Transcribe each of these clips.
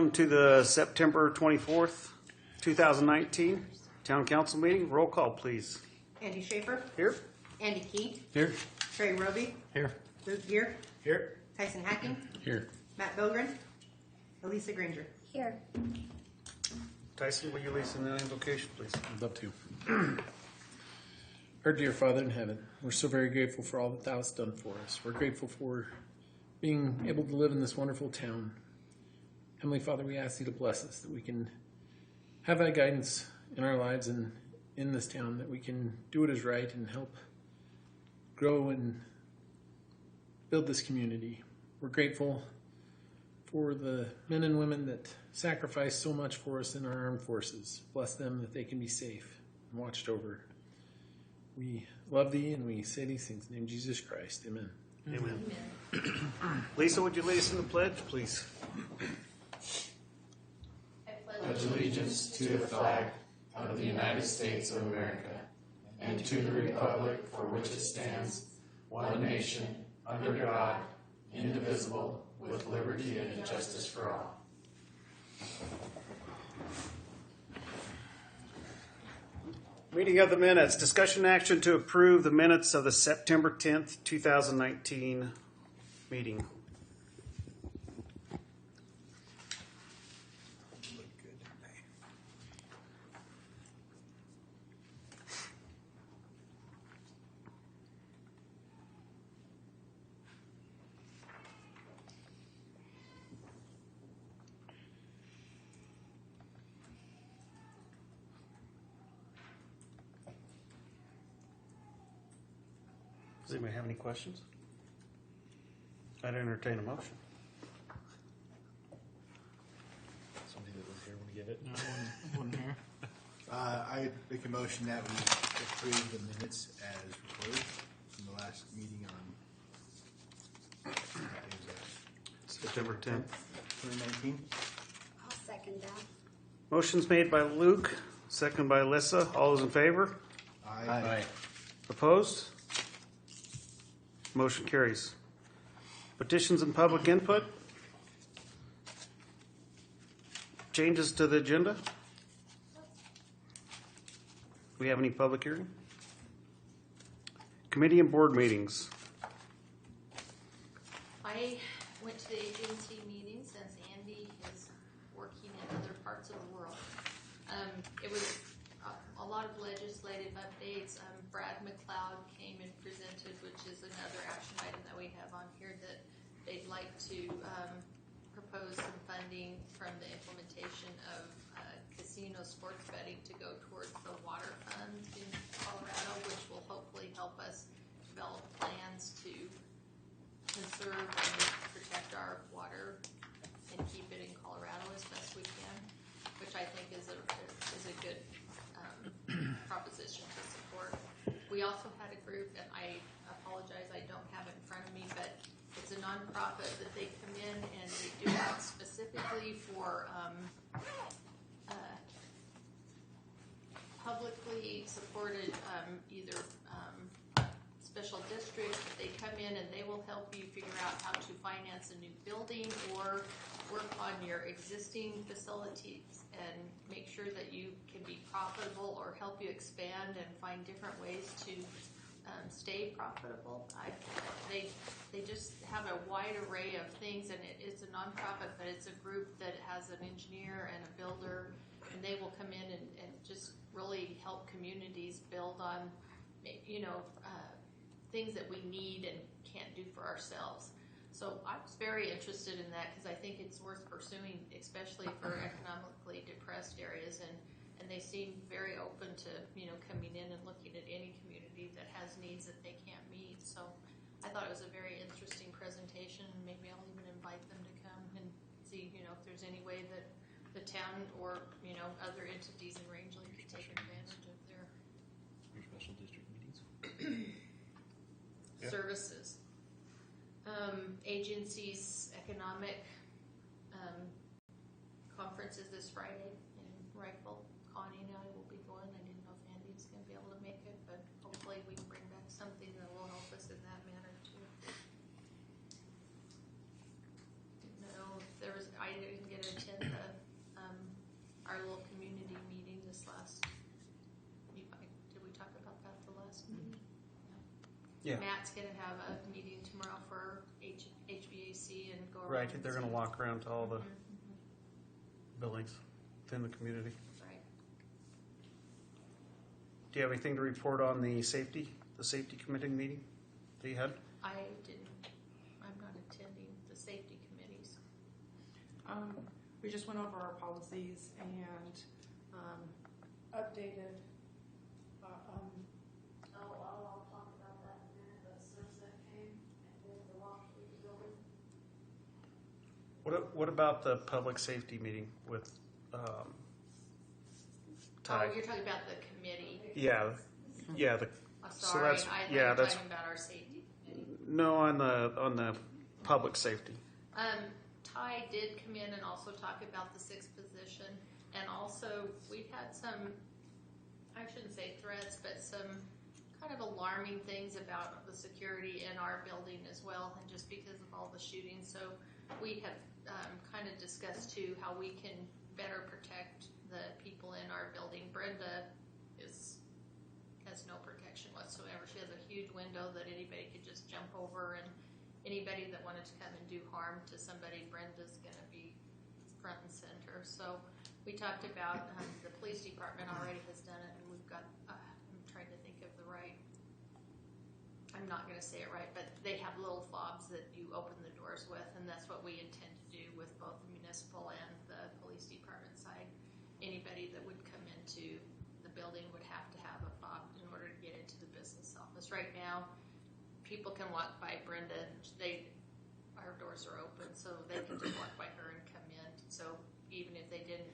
Welcome to the September 24th, 2019 Town Council meeting. Roll call, please. Andy Schaefer. Here. Andy Key. Here. Trey Roby. Here. Luke Gear. Here. Tyson Hacking. Here. Matt Bilgren. Elisa Granger. Here. Tyson, will you lead us in the invocation, please? I'd love to. Our dear Father in heaven, we're so very grateful for all that thou hast done for us. We're grateful for being able to live in this wonderful town. Heavenly Father, we ask thee to bless us, that we can have thy guidance in our lives and in this town, that we can do what is right and help grow and build this community. We're grateful for the men and women that sacrifice so much for us in our armed forces. Bless them that they can be safe and watched over. We love thee and we say these things in the name of Jesus Christ. Amen. Amen. Lisa, would you lead us in the pledge, please? I pledge allegiance to the flag of the United States of America and to the republic for which it stands, one nation, under God, indivisible, with liberty and justice for all. Reading of the minutes. Discussion action to approve the minutes of the September 10th, 2019 meeting. Does anybody have any questions? I'd entertain a motion. Somebody that was here when we get it. No, one here. I make a motion that we approve the minutes as recorded from the last meeting on September 10th. 2019. I'll second that. Motion's made by Luke, second by Alyssa. All those in favor? Aye. Opposed? Motion carries. Petitions and public input. Changes to the agenda. Do we have any public hearing? Committee and board meetings. I went to the agency meeting since Andy is working in other parts of the world. It was a lot of legislative updates. Brad McLeod came and presented, which is another action item that we have on here, that they'd like to propose some funding from the implementation of casino sports betting to go towards the water fund in Colorado, which will hopefully help us develop plans to conserve and protect our water and keep it in Colorado as best we can, which I think is a good proposition to support. We also had a group, and I apologize, I don't have it in front of me, but it's a nonprofit that they come in and they do that specifically for publicly supported either special districts. They come in and they will help you figure out how to finance a new building or work on your existing facilities and make sure that you can be profitable or help you expand and find different ways to stay profitable. They just have a wide array of things, and it's a nonprofit, but it's a group that has an engineer and a builder, and they will come in and just really help communities build on, things that we need and can't do for ourselves. So I was very interested in that because I think it's worth pursuing, especially for economically depressed areas, and they seem very open to coming in and looking at any community that has needs that they can't meet. So I thought it was a very interesting presentation, and maybe I'll even invite them to come and see if there's any way that the town or other entities in Rangeley could take advantage of their Special district meetings. services. Agencies economic conference is this Friday in Rifle. Connie and I will be going. I didn't know if Andy's going to be able to make it, but hopefully we can bring back something that will help us in that manner too. Didn't know if there was. I didn't get to attend the Yeah. Matt's gonna have a meeting tomorrow for HVAC and go around. Right, and they're see. gonna walk around to all the Mhm, buildings within the community. right. Do you have anything to report on the safety committee meeting that you had? I didn't, I'm not attending the safety committees. We just went over our policies and updated. I'll talk about that in a minute, but Sunset came and did the walk through the building. What about the public safety meeting with Ty? Oh, you're talking about the committee. Yeah, the I'm So sorry, that's- I thought yeah, you were that's- talking about our safety committee. no on the public safety. Ty did come in and also talk about the sixth position, and also we had some, I shouldn't say threats, but some kind of alarming things about the security in our building as well, and just because of all the shootings. So we have kind of discussed too how we can better protect the people in our building. Brenda has no protection whatsoever. She has a huge window that anybody could just jump over, and anybody that wanted to come and do harm to somebody, Brenda's going to be front and center. So we talked about the police department already has done it, and we've got, I'm trying to think of the right, I'm not going to say it right, but they have little fobs that you open the doors with, and that's what we intend to do with both the municipal and the police department side. Anybody that would come into the building would have to have a fob in order to get into the business office. Right now, people can walk by Brenda, our doors are open, so they can just walk by her and come in. So even if they didn't,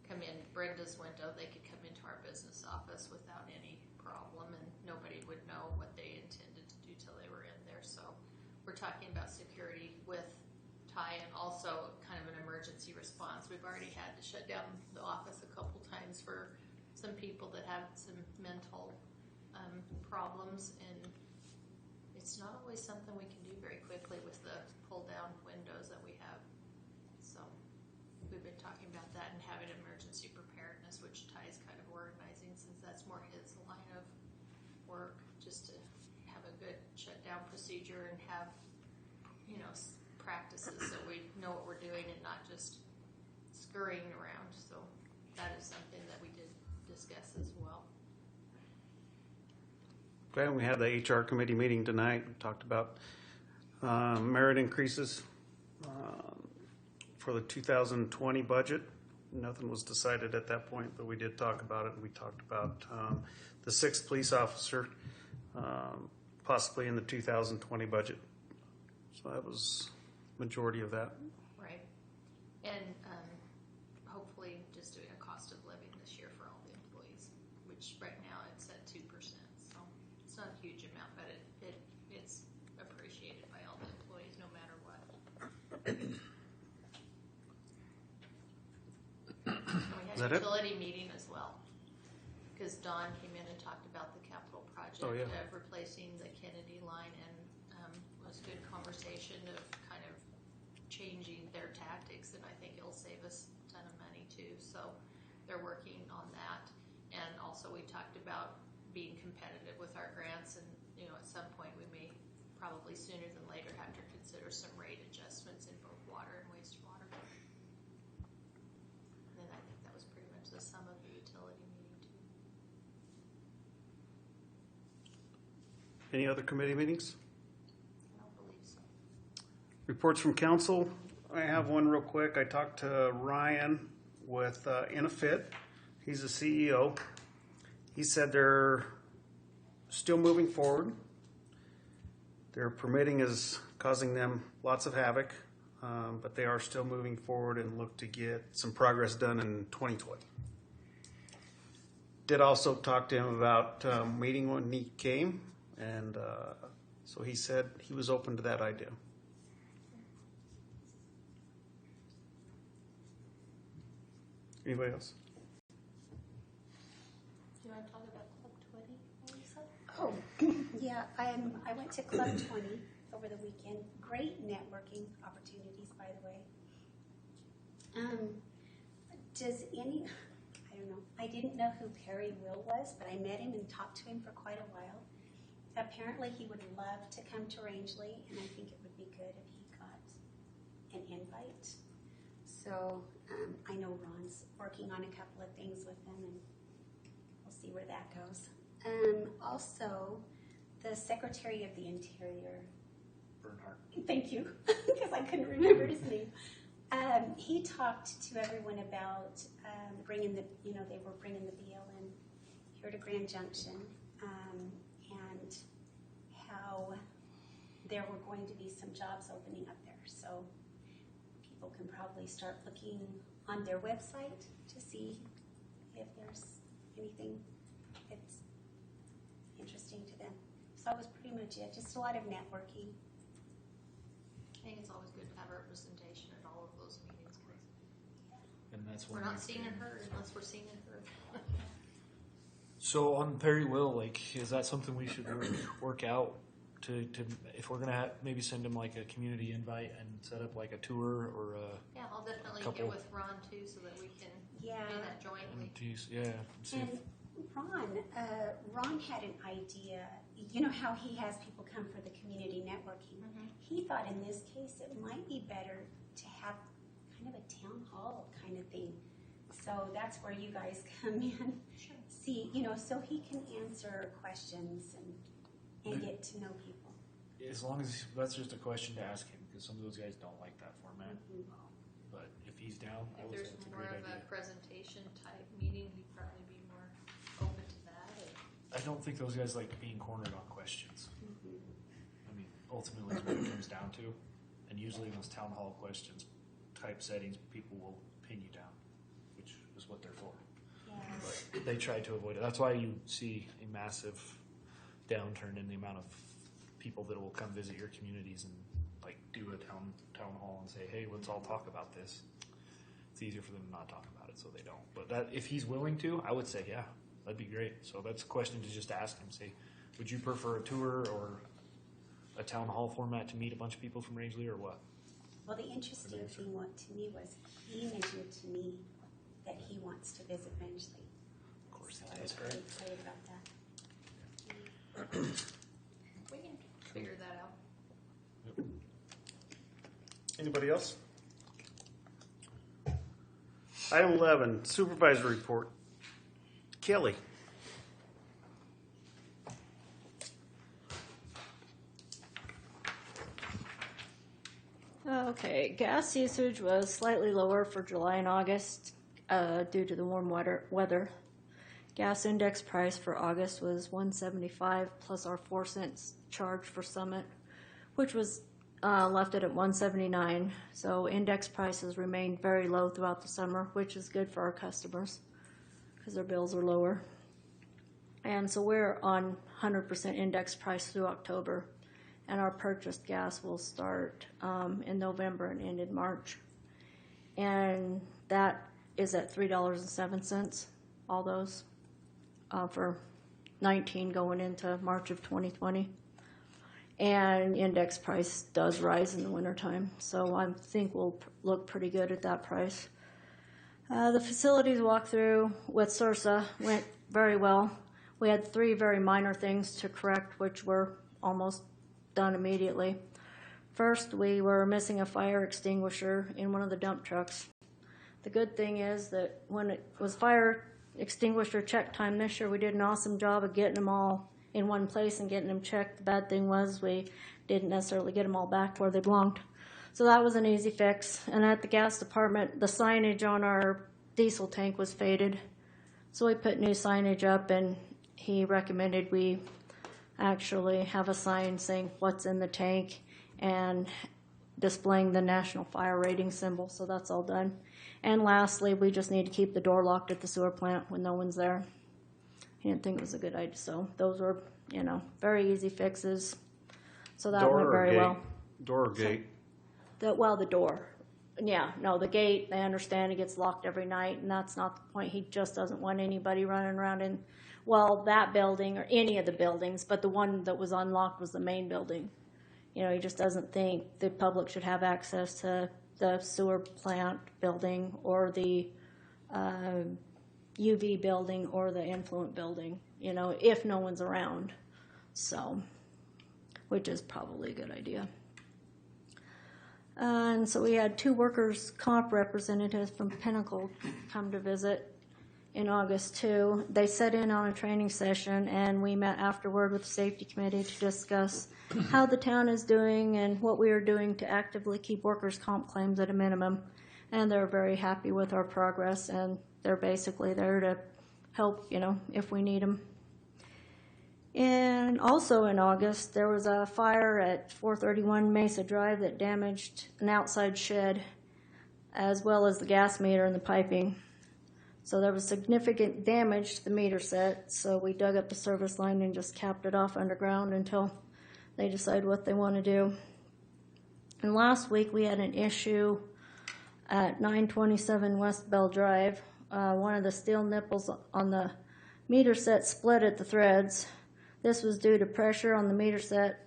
come in Brenda's window, they could come into our business office without any problem, and nobody would know what they intended to do till they were in there. So we're talking about security with Ty, and also kind of an emergency response. We've already had to shut down the office a couple times for some people that have some mental problems, and it's not always something we can do very quickly with the pull-down windows that we have. So we've been talking about that and having emergency preparedness, which Ty's kind of organizing, since that's more his line of work, just to have a good shutdown procedure and have, practices so we know what we're doing and not just scurrying around. So that is something that we did discuss as well. Okay, we had the HR committee meeting tonight. We talked about merit increases for the 2020 budget. Nothing was decided at that point, but we did talk about it. We talked about the sixth police officer possibly in the 2020 budget. So that was majority of that. Right. And hopefully just doing a cost of living this year for all the employees, which right now it's at 2%. So it's not a huge amount, but it's appreciated by all the employees no matter what. We Is had that a it? utility meeting as well, because Don came in and talked about the capital project Oh, yeah. of replacing the Kennedy line, and was good conversation of kind of changing their tactics, and I think it'll save us a ton of money too. So they're working on that, and also we talked about being competitive with our grants, and at some point we may probably sooner than later have to consider some rate adjustments in both water and wastewater. And I think that was pretty much the sum of the utility meeting too. Any other committee meetings? I don't believe so. Reports from council. I have one real quick. I talked to Ryan with Inafit. He's the CEO. He said they're still moving forward. Their permitting is causing them lots of havoc, but they are still moving forward and look to get some progress done in 2020. Did also talk to him about meeting when he came, and so he said he was open to that idea. Anybody else? Do you want to talk about Club 20, Lisa? Oh, yeah, I went to Club 20 over the weekend. Great networking opportunities, by the way. I don't know, I didn't know who Perry Will was, but I met him and talked to him for quite a while. apparently he would love to come to Rangeley, and I think it would be good if he got an invite. So I know Ron's working on a couple of things with him, and we'll see where that goes. Also, the Secretary of the Interior, Bernhardt. thank you, because I couldn't remember his name. He talked to everyone about bringing they were bringing the BLM here to Grand Junction, and how there were going to be some jobs opening up there. So people can probably start looking on their website to see if there's anything that's interesting to them. So that was pretty much it. Just a lot of networking. I think it's always good to have representation at all of those meetings, because And that's we're when not you seen can- and heard unless we're seen and heard. So on Perry Will, like, is that something we should work out to if we're gonna maybe send him like a community invite and set up like a tour or Yeah, I'll definitely Couple. get with Ron too, so that we can Yeah. do that jointly. see if, And Ron had an idea. You know how he has people come for the community networking? Mhm. He thought in this case it might be better to have kind of a town hall kind of thing. So that's where you guys come in. Sure. See, so he can answer questions and get to know people. as long as that's just a question to ask him, because some of those guys don't like that format. Mhm. But if he's down, I If would say there's it's a more great of idea. a presentation type meeting, he'd probably be more open to that. I don't think those guys like being cornered on questions. I mean, ultimately, it's what it comes down to. And usually, in those town hall questions type settings, people will pin you down, which is what they're for. Yeah. But they try to avoid it. That's why you see a massive downturn in the amount of people that will come visit your communities and like do a town hall and say, "Hey, let's all talk about this." It's easier for them to not talk about it, so they don't. But that if he's willing to, I would say, yeah, that'd be great. So that's a question to just ask him. Say, would you prefer a tour or a town hall format to meet a bunch of people from Rangeley, or what? Well, the interesting thing to me was he mentioned to me that he wants to visit Rangeley. Of course, So he I was does. very excited about that. We can figure that out. Anybody else? Item 11, supervisor report. Kelly. Okay, gas usage was slightly lower for July and August due to the warm weather. Gas index price for August was $1.75 plus our 4 cents charge for Summit, which was left it at $1.79. So index prices remained very low throughout the summer, which is good for our customers because their bills are lower. And so we're on 100% index price through October. And our purchased gas will start in November and end in March. And that is at $3.07, all those, for 19 going into March of 2020. And index price does rise in the wintertime, so I think we'll look pretty good at that price. The facilities walkthrough with Sursa went very well. We had 3 very minor things to correct, which were almost done immediately. First, we were missing a fire extinguisher in one of the dump trucks. The good thing is that when it was fire extinguisher check time this year, we did an awesome job of getting them all in one place and getting them checked. The bad thing was we didn't necessarily get them all back where they belonged. So that was an easy fix. And at the gas department, the signage on our diesel tank was faded. So we put new signage up, and he recommended we actually have a sign saying what's in the tank and displaying the national fire rating symbol. So that's all done. And lastly, we just need to keep the door locked at the sewer plant when no one's there. He didn't think it was a good idea. So those were, very easy fixes. So that went very well. Door or gate? The door. Yeah, no, the gate, they understand it gets locked every night, and that's not the point. He just doesn't want anybody running around in, that building or any of the buildings, but the one that was unlocked was the main building. He just doesn't think the public should have access to the sewer plant building or the UV building or the influent building, if no one's around. So, which is probably a good idea. And so we had 2 workers' comp representatives from Pinnacle come to visit in August too. They sat in on a training session, and we met afterward with the safety committee to discuss how the town is doing and what we are doing to actively keep workers' comp claims at a minimum. And they're very happy with our progress, and they're basically there to help, if we need them. And also in August, there was a fire at 431 Mesa Drive that damaged an outside shed, as well as the gas meter and the piping. So there was significant damage to the meter set, so we dug up the service line and just capped it off underground until they decide what they want to do. And last week we had an issue at 927 West Bell Drive. One of the steel nipples on the meter set split at the threads. This was due to pressure on the meter set,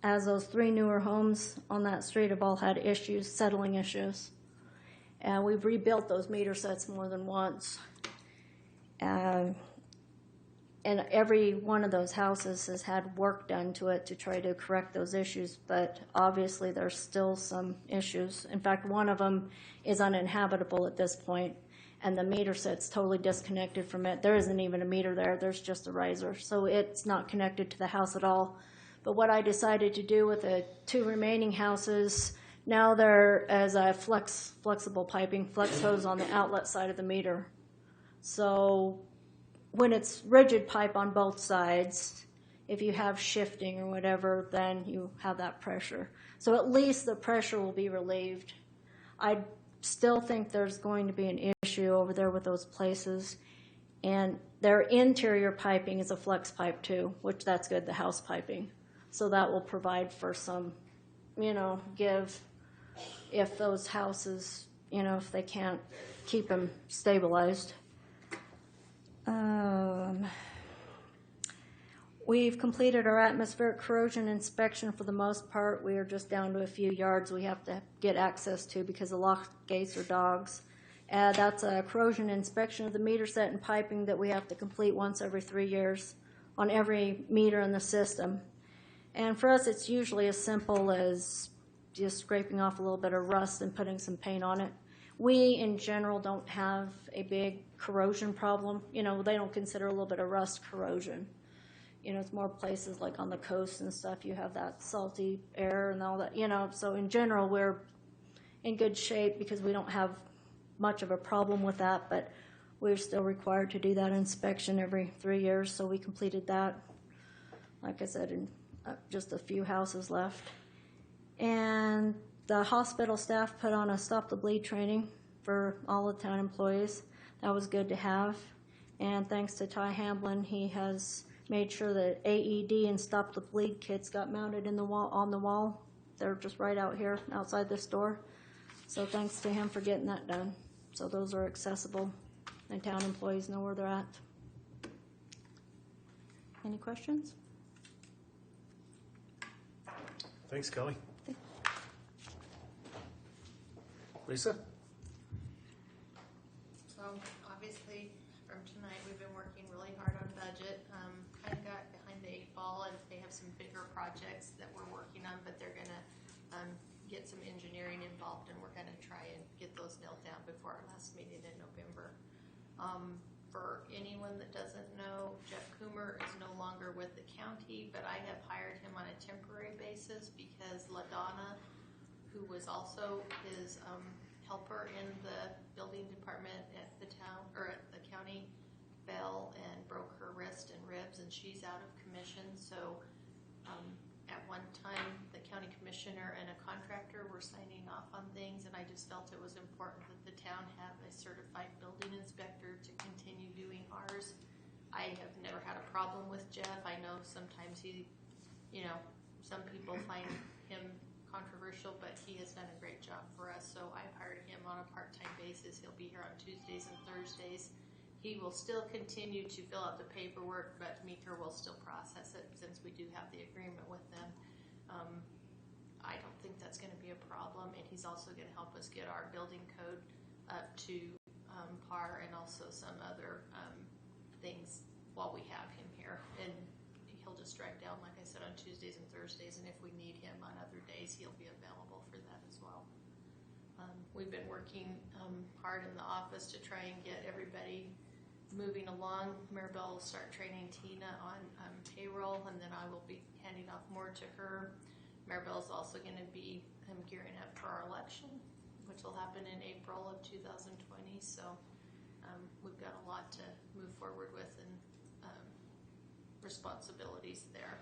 as those 3 newer homes on that street have all had issues, settling issues. And we've rebuilt those meter sets more than once. And every one of those houses has had work done to it to try to correct those issues, but obviously there's still some issues. In fact, one of them is uninhabitable at this point, and the meter set's totally disconnected from it. There isn't even a meter there, there's just a riser, so it's not connected to the house at all. But what I decided to do with the 2 remaining houses, now there is a flexible piping, flex hose on the outlet side of the meter. So when it's rigid pipe on both sides, if you have shifting or whatever, then you have that pressure. So at least the pressure will be relieved. I still think there's going to be an issue over there with those places. And their interior piping is a flex pipe too, which that's good, the house piping. So that will provide for some, give if those houses, if they can't keep them stabilized. We've completed our atmospheric corrosion inspection for the most part. We are just down to a few yards we have to get access to because the lock gates are dogs. That's a corrosion inspection of the meter set and piping that we have to complete once every 3 years on every meter in the system. And for us, it's usually as simple as just scraping off a little bit of rust and putting some paint on it. We, in general, don't have a big corrosion problem. They don't consider a little bit of rust corrosion. It's more places like on the coast and stuff. You have that salty air and all that, So in general, we're in good shape because we don't have much of a problem with that, but we're still required to do that inspection every 3 years, so we completed that. Like I said, in just a few houses left. And the hospital staff put on a Stop the Bleed training for all the town employees. That was good to have. And thanks to Ty Hamblin, he has made sure that AED and Stop the Bleed kits got mounted in the wall, on the wall. They're just right out here outside this door. So thanks to him for getting that done. So those are accessible and town employees know where they're at. Any questions? Thanks, Kelly. Lisa? So obviously from tonight, we've been working really hard on budget. Kind of got behind the 8 ball, and they have some bigger projects that we're working on, but they're gonna get some engineering involved, and we're gonna try and get those nailed down before our last meeting in November. For anyone that doesn't know, Jeff Coomer is no longer with the county, but I have hired him on a temporary basis because LaDonna, who was also his helper in the building department at the town or at the county, fell and broke her wrist and ribs, and she's out of commission. So at one time, the county commissioner and a contractor were signing off on things, and I just felt it was important that the town have a certified building inspector to continue doing ours. I have never had a problem with Jeff. I know sometimes he, some people find him controversial, but he has done a great job for us. So I've hired him on a part-time basis. He'll be here on Tuesdays and Thursdays. He will still continue to fill out the paperwork, but Meeker will still process it since we do have the agreement with them. I don't think that's going to be a problem, and he's also going to help us get our building code up to par, and also some other things while we have him here. And he'll just strike down, like I said, on Tuesdays and Thursdays, and if we need him on other days, he'll be available for that as well. We've been working hard in the office to try and get everybody moving along. Maribel will start training Tina on payroll, and then I will be handing off more to her. Maribel's also going to be gearing up for our election, which will happen in April of 2020. So we've got a lot to move forward with and responsibilities there.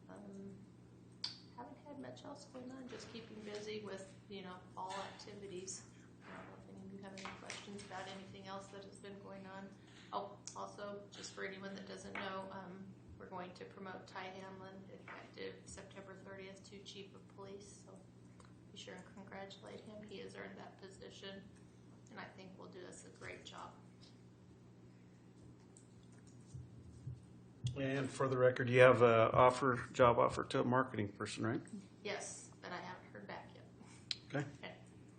Haven't had much else going on, just keeping busy with, fall activities. I don't know if any of you have any questions about anything else that has been going on. Oh, also, just for anyone that doesn't know, we're going to promote Ty Hamlin effective September 30th to Chief of Police. So be sure and congratulate him. He has earned that position, and I think will do us a great job. And for the record, you have a job offer to a marketing person, right? Yes, but I haven't heard back yet. Okay. I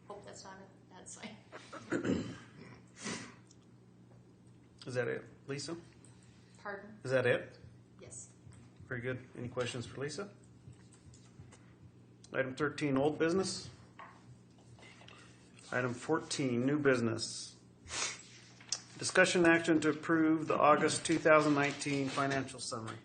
hope that's not a bad sign. Is that it, Lisa? Pardon? Is that it? Yes. Very good. Any questions for Lisa? Item 13, old business. Item 14, new business. Discussion action to approve the August 2019 financial summary.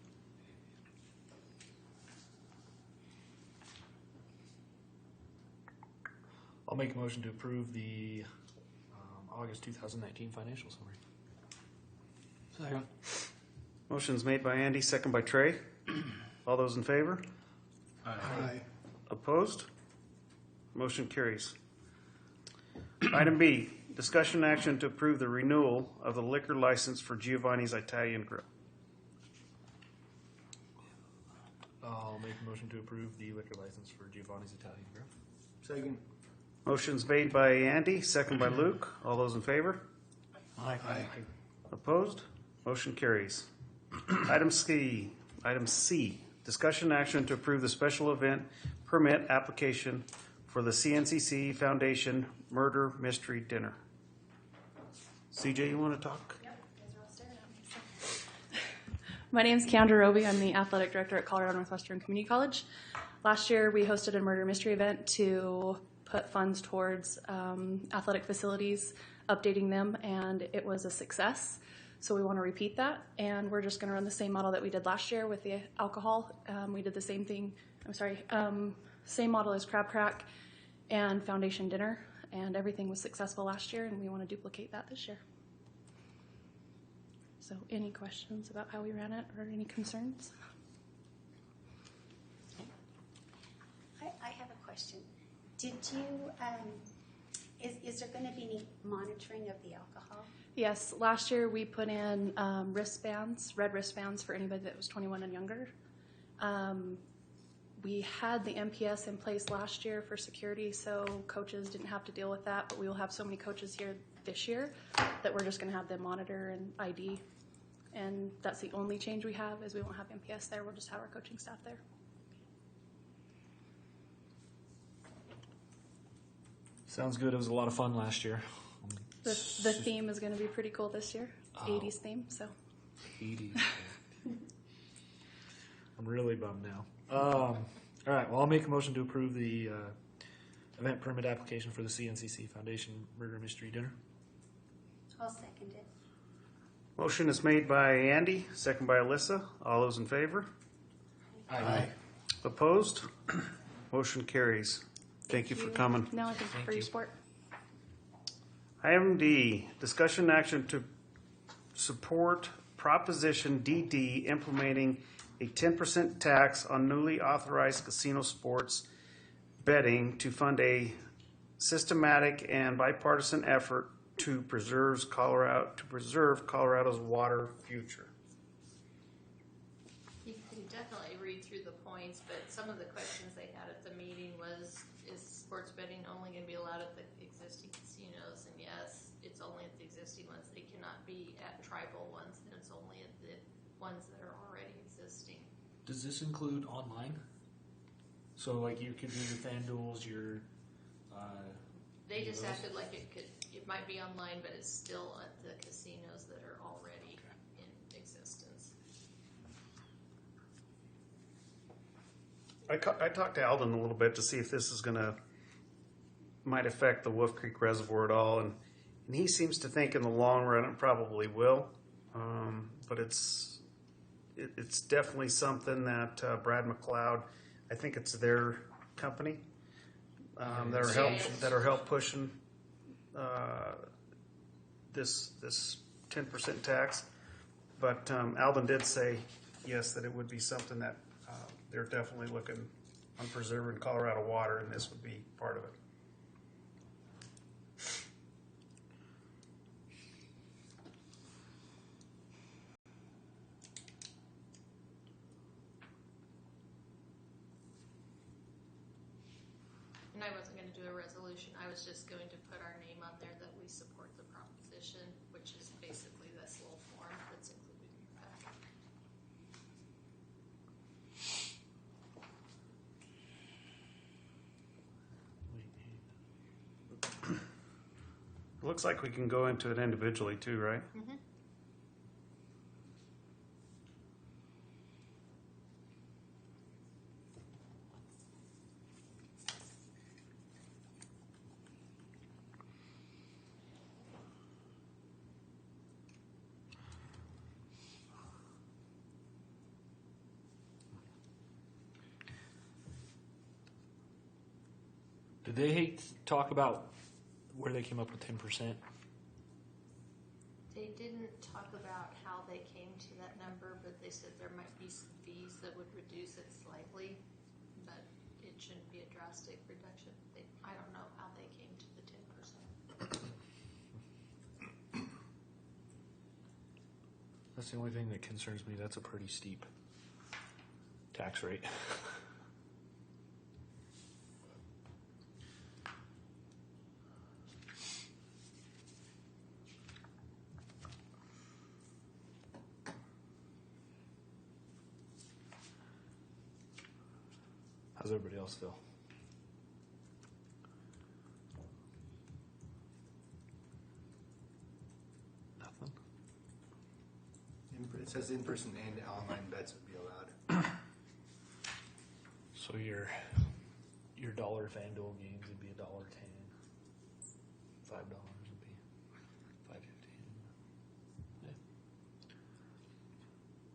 I'll make a motion to approve the August 2019 financial summary. Second. Motion's made by Andy, second by Trey. All those in favor? Aye. Opposed? Motion carries. Item B, discussion action to approve the renewal of the liquor license for Giovanni's Italian Grill. I'll make a motion to approve the liquor license for Giovanni's Italian Grill. Second. Motion's made by Andy, second by Luke. All those in favor? Aye. Opposed? Motion carries. Item C, discussion action to approve the special event permit application for the CNCC Foundation Murder Mystery Dinner. CJ, you want to talk? Yep, you guys are all staring at me. My name's Kendra Roby. I'm the athletic director at Colorado Northwestern Community College. Last year, we hosted a murder mystery event to put funds towards athletic facilities, updating them, and it was a success. So we want to repeat that, and we're just going to run the same model that we did last year with the alcohol. We did the same thing. Same model as Crab Crack and Foundation Dinner, and everything was successful last year, and we want to duplicate that this year. So any questions about how we ran it or any concerns? I have a question. Did you, is there going to be any monitoring of the alcohol? Yes, last year we put in wristbands, red wristbands for anybody that was 21 and younger. We had the MPS in place last year for security, so coaches didn't have to deal with that, but we will have so many coaches here this year that we're just going to have them monitor and ID. And that's the only change we have is we won't have MPS there. We'll just have our coaching staff there. Sounds good. It was a lot of fun last year. The theme is going to be pretty cool this year. It's 80s theme, so. 80s. I'm really bummed now. All right. Well, I'll make a motion to approve the event permit application for the CNCC Foundation Murder Mystery Dinner. I'll second it. Motion is made by Andy, second by Alyssa. All those in favor? Aye. Opposed? Motion carries. Thank you for coming. No, thank you for your support. Item D, discussion action to support Proposition DD implementing a 10% tax on newly authorized casino sports betting to fund a systematic and bipartisan effort to preserve Colorado's water future. You can definitely read through the points, but some of the questions they had at the meeting was, is sports betting only going to be allowed at the existing casinos? And yes, it's only at the existing ones. They cannot be at tribal ones, and it's only at the ones that are already existing. Does this include online? So, like, you could do your FanDuels, your... They just acted like it might be online, but it's still at the casinos that are already in existence. I talked to Alden a little bit to see if this is might affect the Wolf Creek Reservoir at all, and he seems to think in the long run it probably will. But it's definitely something that Brad McLeod, I think it's their company that are help pushing this 10% tax. But Alden did say yes that it would be something that they're definitely looking on preserving Colorado water, and this would be part of it. And I wasn't going to do a resolution. I was just going to put our name on there that we support the proposition, which is basically this little form that's included in your packet. It looks like we can go into it individually too, right? Mm-hmm. Did they talk about where they came up with 10%? They didn't talk about how they came to that number, but they said there might be some fees that would reduce it slightly, but it shouldn't be a drastic reduction. I don't know how they came to the 10%. That's the only thing that concerns me. That's a pretty steep tax rate. How's everybody else feel? Nothing? It says in-person and online bets would be allowed. So your dollar FanDuel games would be $1.10. $5 would be $5.15. Yeah.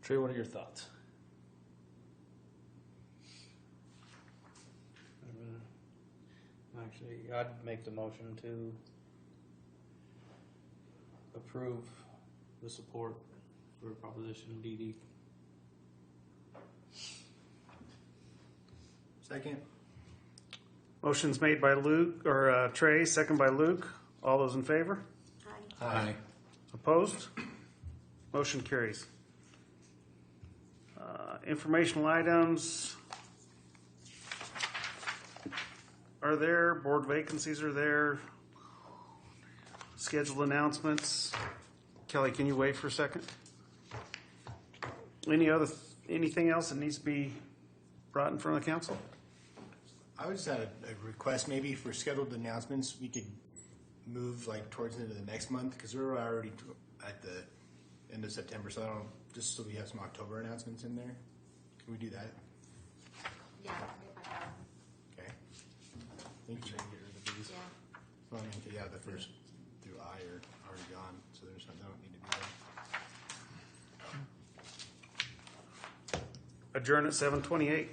Trey, what are your thoughts? Actually, I'd make the motion to approve the support for Proposition DD. Second. Motion's made by Luke or Trey, second by Luke. All those in favor? Aye. Aye. Opposed? Motion carries. Informational items are there. Board vacancies are there. Scheduled announcements. Kelly, can you wait for a second? Anything else that needs to be brought in front of the council? I would just have a request maybe for scheduled announcements. We could move like towards the end of the next month because we're already at the end of September. So just so we have some October announcements in there. Can we do that? Yeah, if I have. Okay. Thank you. Yeah. Well, I mean, yeah, the first through I are already gone, so there's something that don't need to be there. Adjourn at 7:28.